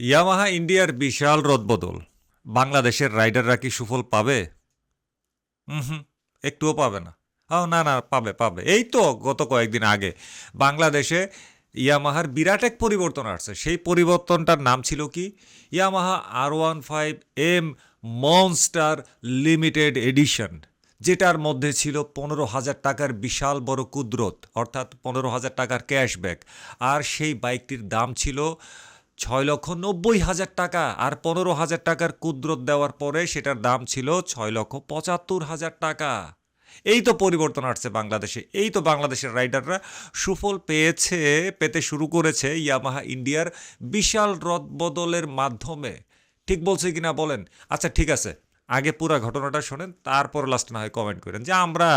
Yamaha ইন্ডিয়ার বিশাল রদবদল। বাংলাদেশের রাইডাররা কি সুফল পাবে? হুম, একটুও পাবে না। না না, পাবে পাবে। এই তো গত কয়েকদিন আগে বাংলাদেশে ইয়ামাহার বিরাট এক পরিবর্তন আসছে। সেই পরিবর্তনটার নাম ছিল কি? Yamaha R15M monster limited edition, যেটার মধ্যে ছিল 15,000 টাকার বিশাল বড় কুদরত, অর্থাৎ 15,000 টাকার ক্যাশব্যাক। আর সেই বাইকটির দাম ছিল 6,90,000 টাকা। আর 15,000 টাকার কুদরত দেওয়ার পরে সেটার দাম ছিল 6,75,000 টাকা। এই তো পরিবর্তন আসছে বাংলাদেশে। এই তো বাংলাদেশের রাইডাররা সুফল পেতে শুরু করেছে ইয়ামাহা ইন্ডিয়ার বিশাল রদবদলের মাধ্যমে। ঠিক বলছে কিনা বলেন? আচ্ছা ঠিক আছে, আগে পুরা ঘটনাটা শোনেন, তারপর লাস্টে না হয় কমেন্ট করেন যে আমরা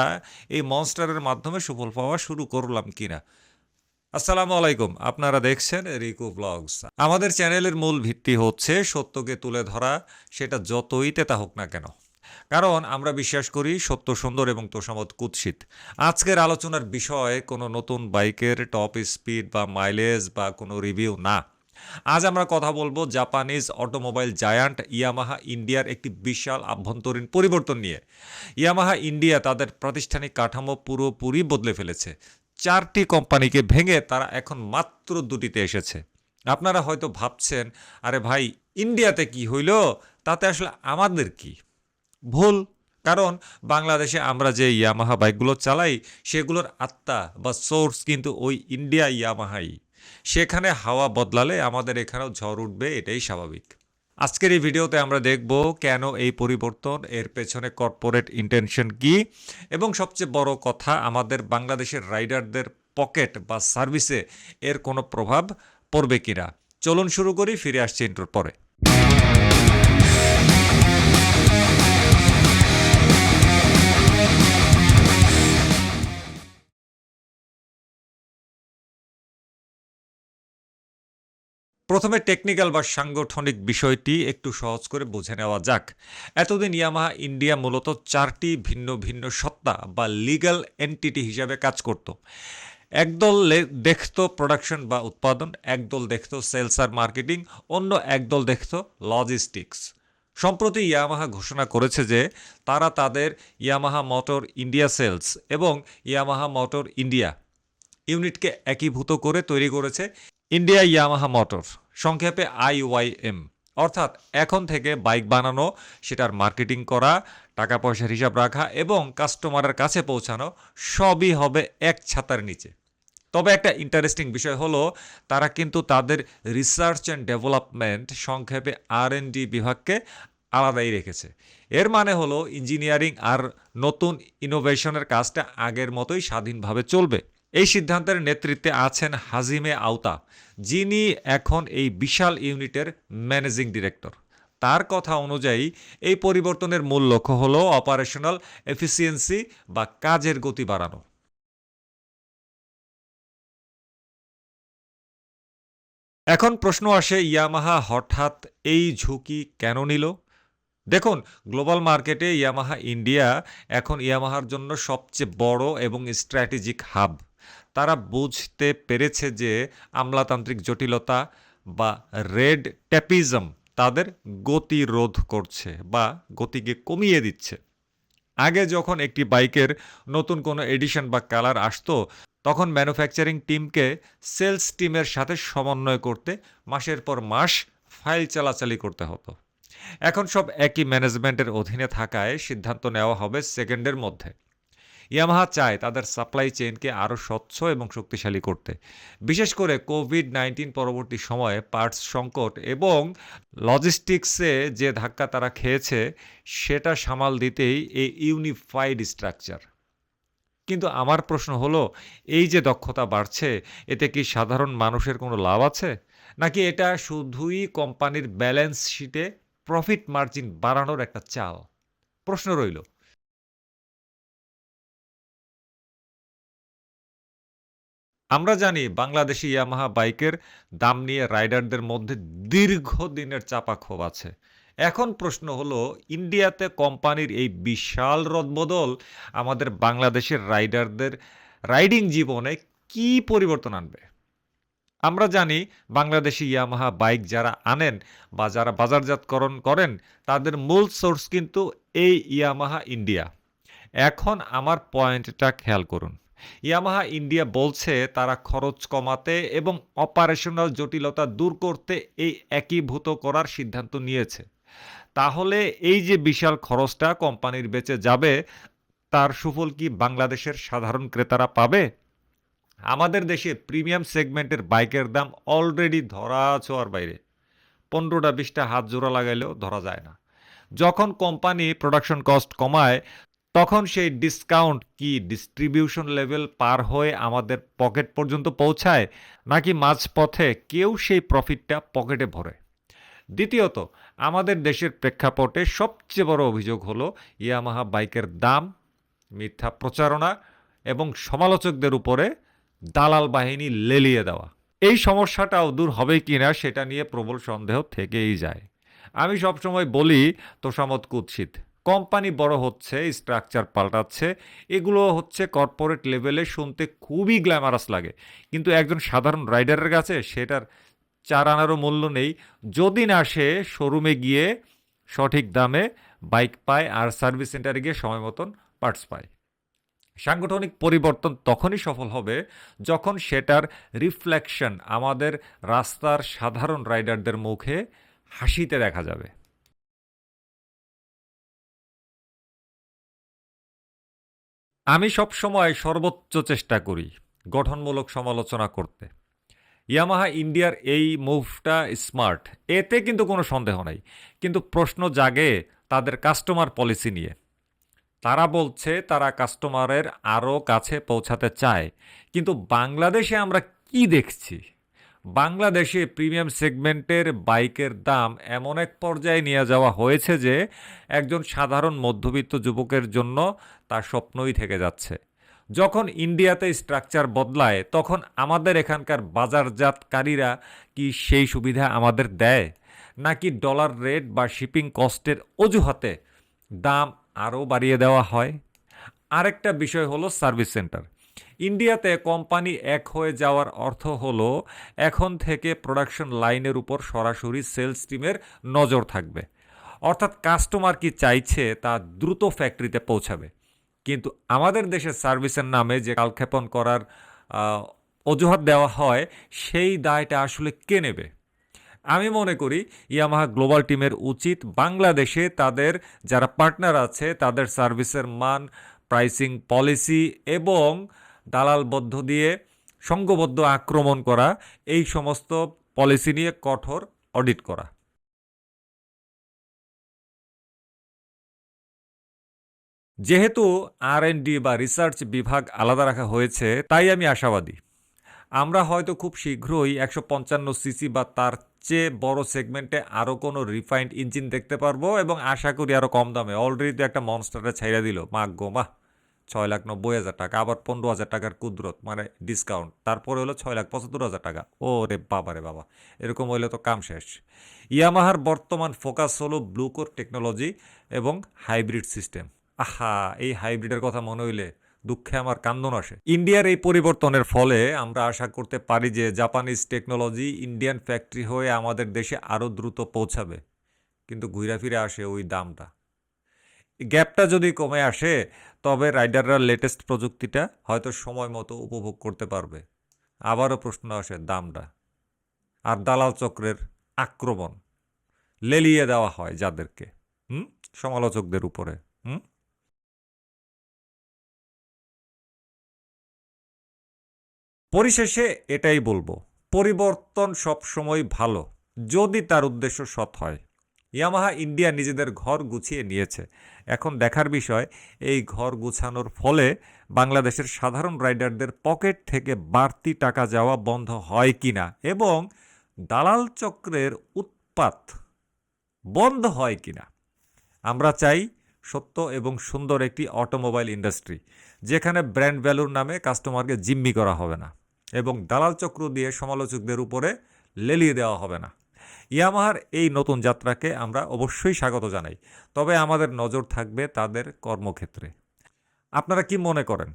এই মনস্টারের মাধ্যমে সুফল পাওয়া শুরু করলাম কিনা। আসসালামু আলাইকুম, আপনারা দেখছেন রিকু ব্লগস। আমাদের চ্যানেলের মূল ভিত্তি হচ্ছে সত্যকে তুলে ধরা, সেটা যতই তেতা হোক না কেন। কারণ আমরা বিশ্বাস করি সত্য সুন্দর এবং তোষামত কুৎসিত। আজকের আলোচনার বিষয় কোনো নতুন বাইকের টপ স্পিড বা মাইলেজ বা কোনো রিভিউ না। আজ আমরা কথা বলবো জাপানিজ অটোমোবাইল জায়ান্ট ইয়ামাহা ইন্ডিয়ার একটি বিশাল আভ্যন্তরীণ পরিবর্তন নিয়ে। ইয়ামাহা ইন্ডিয়া তাদের প্রাতিষ্ঠানিক কাঠামো পুরোপুরি বদলে ফেলেছে। 4টি কোম্পানিকে ভেঙে তারা এখন মাত্র 2টিতে এসেছে। আপনারা হয়তো ভাবছেন, আরে ভাই, ইন্ডিয়াতে কি হইল, তাতে আসলে আমাদের কি? ভুল। কারণ বাংলাদেশে আমরা যে ইয়ামাহা বাইকগুলো চালাই, সেগুলোর আত্মা বা সোর্স কিন্তু ওই ইন্ডিয়া ইয়ামাহাই। সেখানে হাওয়া বদলালে আমাদের এখানেও ঝড় উঠবে, এটাই স্বাভাবিক। আজকের এই ভিডিওতে আমরা দেখব কেন এই পরিবর্তন, এর পেছনে কর্পোরেট ইন্টেনশন কি, এবং সবচেয়ে বড় কথা, আমাদের বাংলাদেশের রাইডারদের পকেট বা সার্ভিসে এর কোনো প্রভাব পড়বে কিনা। চলুন শুরু করি, ফিরে আসছি ইন্ট্রোর পরে। প্রথমে টেকনিক্যাল বা সাংগঠনিক বিষয়টি একটু সহজ করে বুঝে নেওয়া যাক। এতদিন ইয়ামাহা ইন্ডিয়া মূলত 4টি ভিন্ন ভিন্ন সত্তা বা লিগ্যাল এন্টিটি হিসাবে কাজ করত। একদল দেখতো প্রোডাকশন বা উৎপাদন, একদল দেখতো সেলস আর মার্কেটিং, অন্য একদল দেখতো লজিস্টিক্স। সম্প্রতি ইয়ামাহা ঘোষণা করেছে যে তারা তাদের ইয়ামাহা মোটর ইন্ডিয়া সেলস এবং ইয়ামাহা মোটর ইন্ডিয়া ইউনিটকে একীভূত করে তৈরি করেছে ইন্ডিয়া ইয়ামাহা মোটর, সংক্ষেপে IYM। অর্থাৎ এখন থেকে বাইক বানানো, সেটার মার্কেটিং করা, টাকা পয়সার হিসাব রাখা এবং কাস্টমারের কাছে পৌঁছানো সবই হবে এক ছাতার নিচে। তবে একটা ইন্টারেস্টিং বিষয় হলো, তারা কিন্তু তাদের রিসার্চ অ্যান্ড ডেভেলপমেন্ট, সংক্ষেপে R&D বিভাগকে আলাদাই রেখেছে। এর মানে হলো ইঞ্জিনিয়ারিং আর নতুন ইনোভেশনের কাজটা আগের মতোই স্বাধীনভাবে চলবে। এই সিদ্ধান্তের নেতৃত্বে আছেন হাজিমে আওতা, যিনি এখন এই বিশাল ইউনিটের ম্যানেজিং ডিরেক্টর। তার কথা অনুযায়ী এই পরিবর্তনের মূল লক্ষ্য হলো অপারেশনাল এফিসিয়েন্সি বা কাজের গতি বাড়ানো। এখন প্রশ্ন আসে, ইয়ামাহা হঠাৎ এই ঝুঁকি কেন নিল? দেখুন, গ্লোবাল মার্কেটে ইয়ামাহা ইন্ডিয়া এখন ইয়ামাহার জন্য সবচেয়ে বড় এবং স্ট্র্যাটেজিক হাব। তারা বুঝতে পেরেছে যে আমলাতান্ত্রিক জটিলতা বা রেড ট্যাপিজম তাদের গতি রোধ করছে বা গতিকে কমিয়ে দিচ্ছে। আগে যখন একটি বাইকের নতুন কোনো এডিশন বা কালার আসতো, তখন ম্যানুফ্যাকচারিং টিমকে সেলস টিমের সাথে সমন্বয় করতে মাসের পর মাস ফাইল চালাচালি করতে হতো। এখন সব একই ম্যানেজমেন্টের অধীনে থাকায় সিদ্ধান্ত নেওয়া হবে সেকেন্ডের মধ্যে। ইয়ামাহা চায় তাদের সাপ্লাই চেইনকে আরও স্বচ্ছ এবং শক্তিশালী করতে, বিশেষ করে কোভিড-19 পরবর্তী সময়ে পার্টস সংকট এবং লজিস্টিক্সে যে ধাক্কা তারা খেয়েছে, সেটা সামাল দিতেই এই ইউনিফাইড স্ট্রাকচার। কিন্তু আমার প্রশ্ন হলো, এই যে দক্ষতা বাড়ছে, এতে কি সাধারণ মানুষের কোনো লাভ আছে, নাকি এটা শুধুই কোম্পানির ব্যালেন্স শিটে প্রফিট মার্জিন বাড়ানোর একটা চাল? প্রশ্ন রইল। আমরা জানি বাংলাদেশি ইয়ামাহা বাইকের দাম নিয়ে রাইডারদের মধ্যে দীর্ঘদিনের চাপা ক্ষোভ আছে। এখন প্রশ্ন হলো, ইন্ডিয়াতে কোম্পানির এই বিশাল রদবদল আমাদের বাংলাদেশের রাইডারদের রাইডিং জীবনে কি পরিবর্তন আনবে? আমরা জানি বাংলাদেশি ইয়ামাহা বাইক যারা আনেন বা যারা বাজারজাতকরণ করেন তাদের মূল সোর্স কিন্তু এই ইয়ামাহা ইন্ডিয়া। এখন আমার পয়েন্টটা খেয়াল করুন। ইয়ামাহা ইন্ডিয়া বলছে তারা খরচ কমাতে এবং অপারেশনাল জটিলতা দূর করতে এই একীভূত করার সিদ্ধান্ত নিয়েছে। তাহলে এই যে বিশাল খরচটা কোম্পানির বেঁচে যাবে, তার সুফল কি বাংলাদেশের সাধারণ ক্রেতারা পাবে? আমাদের দেশে প্রিমিয়াম সেগমেন্টের বাইকের দাম অলরেডি ধরা ছোঁয়ার বাইরে। 15টা 20টা হাত জোড়া লাগাইলেও ধরা যায় না। যখন কোম্পানি প্রোডাকশন কস্ট কমায়, তখন সেই ডিসকাউন্ট কি ডিস্ট্রিবিউশন লেভেল পার হয়ে আমাদের পকেট পর্যন্ত পৌঁছায়, নাকি মাঝপথে কেউ সেই প্রফিটটা পকেটে ভরে? দ্বিতীয়ত, আমাদের দেশের প্রেক্ষাপটে সবচেয়ে বড় অভিযোগ হলো ইয়ামাহা বাইকের দাম, মিথ্যা প্রচারণা এবং সমালোচকদের উপরে দালাল বাহিনী লেলিয়ে দেওয়া। এই সমস্যাটাও দূর হবে কিনা সেটা নিয়ে প্রবল সন্দেহ থেকেই যায়। আমি সবসময় বলি তোষামত কুৎসিত। কোম্পানি বড় হচ্ছে, স্ট্রাকচার পাল্টাচ্ছে, এগুলো হচ্ছে কর্পোরেট লেভেলে শুনতে খুবই গ্ল্যামারাস লাগে, কিন্তু একজন সাধারণ রাইডারের কাছে সেটার 4 আনারও মূল্য নেই যদি না সে শোরুমে গিয়ে সঠিক দামে বাইক পায় আর সার্ভিস সেন্টারে গিয়ে সময় মতন পার্টস পায়। সাংগঠনিক পরিবর্তন তখনই সফল হবে যখন সেটার রিফ্লেকশন আমাদের রাস্তার সাধারণ রাইডারদের মুখে হাসিতে দেখা যাবে। আমি সবসময় সর্বোচ্চ চেষ্টা করি গঠনমূলক সমালোচনা করতে। ইয়ামাহা ইন্ডিয়ার এই মুভটা স্মার্ট, এতে কিন্তু কোনো সন্দেহ নাই, কিন্তু প্রশ্ন জাগে তাদের কাস্টমার পলিসি নিয়ে। তারা বলছে তারা কাস্টমারের আরও কাছে পৌঁছাতে চায়, কিন্তু বাংলাদেশে আমরা কি দেখছি? বাংলাদেশে প্রিমিয়াম সেগমেন্টের বাইকের দাম এমন এক পর্যায়ে নিয়ে যাওয়া হয়েছে যে একজন সাধারণ মধ্যবিত্ত যুবকের জন্য তার স্বপ্নই থেকে যাচ্ছে। যখন ইন্ডিয়াতে স্ট্রাকচার বদলায়, তখন আমাদের এখানকার বাজারজাতকারীরা কি সেই সুবিধা আমাদের দেয়, নাকি ডলার রেট বা শিপিং কস্টের অজুহাতে দাম আরও বাড়িয়ে দেওয়া হয়? আরেকটা বিষয় হলো সার্ভিস সেন্টার। ইন্ডিয়াতে কোম্পানি এক হয়ে যাওয়ার অর্থ হলো এখন থেকে প্রোডাকশন লাইনের উপর সরাসরি সেলস টিমের নজর থাকবে। অর্থাৎ কাস্টমার কি চাইছে তা দ্রুত ফ্যাক্টরিতে পৌঁছাবে। কিন্তু আমাদের দেশের সার্ভিসের নামে যে কালক্ষেপণ করার আহ, অজুহাত দেওয়া হয়, সেই দায়টা আসলে কে নেবে? আমি মনে করি ইয়ামাহা গ্লোবাল টিমের উচিত বাংলাদেশে তাদের যারা পার্টনার আছে তাদের সার্ভিসের মান, প্রাইসিং পলিসি এবং দালালবদ্ধ দিয়ে সংঘবদ্ধ আক্রমণ করা, এই সমস্ত পলিসি নিয়ে কঠোর অডিট করা। যেহেতু R&D বা রিসার্চ বিভাগ আলাদা রাখা হয়েছে, তাই আমি আশাবাদী আমরা হয়তো খুব শীঘ্রই 155 সিসি বা তার চেয়ে বড় সেগমেন্টে আরও কোনো রিফাইন্ড ইঞ্জিন দেখতে পারবো, এবং আশা করি আরও কম দামে। অলরেডি তো একটা মনস্টারে ছাইড়া দিল, মাগ গো মা, 6,90,000 টাকা, আবার 15,000 টাকার কুদরত মানে ডিসকাউন্ট, তারপরে হলো 6,75,000 টাকা। ও রে বাবা রে বাবা, এরকম হইলে তো কাম শেষ। ইয়ামাহার বর্তমান ফোকাস হলো ব্লুকোর টেকনোলজি এবং হাইব্রিড সিস্টেম। আহা, এই হাইব্রিডের কথা মনে হইলে দুঃখে আমার কান্দন আসে। ইন্ডিয়ার এই পরিবর্তনের ফলে আমরা আশা করতে পারি যে জাপানিজ টেকনোলজি ইন্ডিয়ান ফ্যাক্টরি হয়ে আমাদের দেশে আরও দ্রুত পৌঁছাবে, কিন্তু ঘুরে ফিরে আসে ওই দামটা। গ্যাপটা যদি কমে আসে, তবে রাইডাররা লেটেস্ট প্রযুক্তিটা হয়তো সময় মতো উপভোগ করতে পারবে। আবারও প্রশ্ন আসে দামটা, আর দালাল চক্রের আক্রমণ লেলিয়ে দেওয়া হয় যাদেরকে, হুম, সমালোচকদের উপরে। হুম, পরিশেষে এটাই বলবো, পরিবর্তন সবসময় ভালো যদি তার উদ্দেশ্য সৎ হয়। ইয়ামাহা ইন্ডিয়া নিজেদের ঘর গুছিয়ে নিয়েছে, এখন দেখার বিষয় এই ঘর গুছানোর ফলে বাংলাদেশের সাধারণ রাইডারদের পকেট থেকে বাড়তি টাকা যাওয়া বন্ধ হয় কিনা এবং দালাল চক্রের উৎপাত বন্ধ হয় কিনা। আমরা চাই সত্য এবং সুন্দর একটি অটোমোবাইল ইন্ডাস্ট্রি, যেখানে ব্র্যান্ড ভ্যালুর নামে কাস্টমারকে জিম্মি করা হবে না এবং দালাল চক্র দিয়ে সমালোচকদের উপরে লেলিয়ে দেওয়া হবে না। ইয়ামাহার এই নতুন যাত্রাকে আমরা অবশ্যই স্বাগত জানাই, তবে আমাদের নজর থাকবে তাদের কর্মক্ষেত্রে। আপনারা কি মনে করেন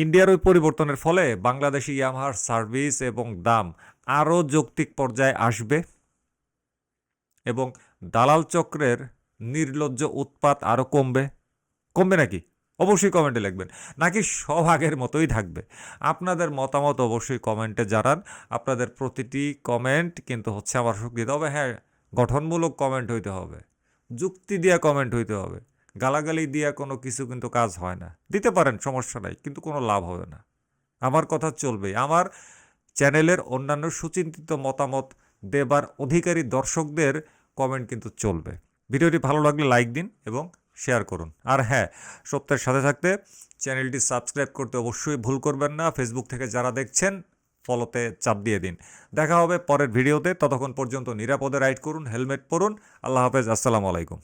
ইন্ডিয়ার ওই পরিবর্তনের ফলে বাংলাদেশি ইয়ামাহার সার্ভিস এবং দাম আরও যৌক্তিক পর্যায়ে আসবে এবং দালাল চক্রের নির্লজ্জ উৎপাত আরও কমবে। কমবে নাকি? অবশ্যই কমেন্টে লিখবেন। নাকি সব আগের মতোই থাকবে? আপনাদের মতামত অবশ্যই কমেন্টে জানান। আপনাদের প্রতিটি কমেন্ট কিন্তু হচ্ছে আমার শক্তি। তবে হ্যাঁ, গঠনমূলক কমেন্ট হইতে হবে, যুক্তি দিয়া কমেন্ট হইতে হবে। গালাগালি দিয়া কোনো কিছু কিন্তু কাজ হয় না। দিতে পারেন, সমস্যা নাই, কিন্তু কোনো লাভ হবে না। আমার কথা চলবে। আমার চ্যানেলের অন্যান্য সুচিন্তিত মতামত দেবার অধিকারী দর্শকদের কমেন্ট কিন্তু চলবে। ভিডিওটি ভালো লাগলে লাইক দিন এবং শেয়ার করুন। আর হ্যাঁ, সত্যের সাথে থাকতে চ্যানেলটি সাবস্ক্রাইব করতে অবশ্যই ভুল করবেন না। ফেসবুক থেকে যারা দেখছেন ফলোতে চাপ দিয়ে দিন। দেখা হবে পরের ভিডিওতে। ততক্ষণ পর্যন্ত নিরাপদে রাইড করুন, হেলমেট পরুন। আল্লাহ হাফেজ, আসসালামু আলাইকুম।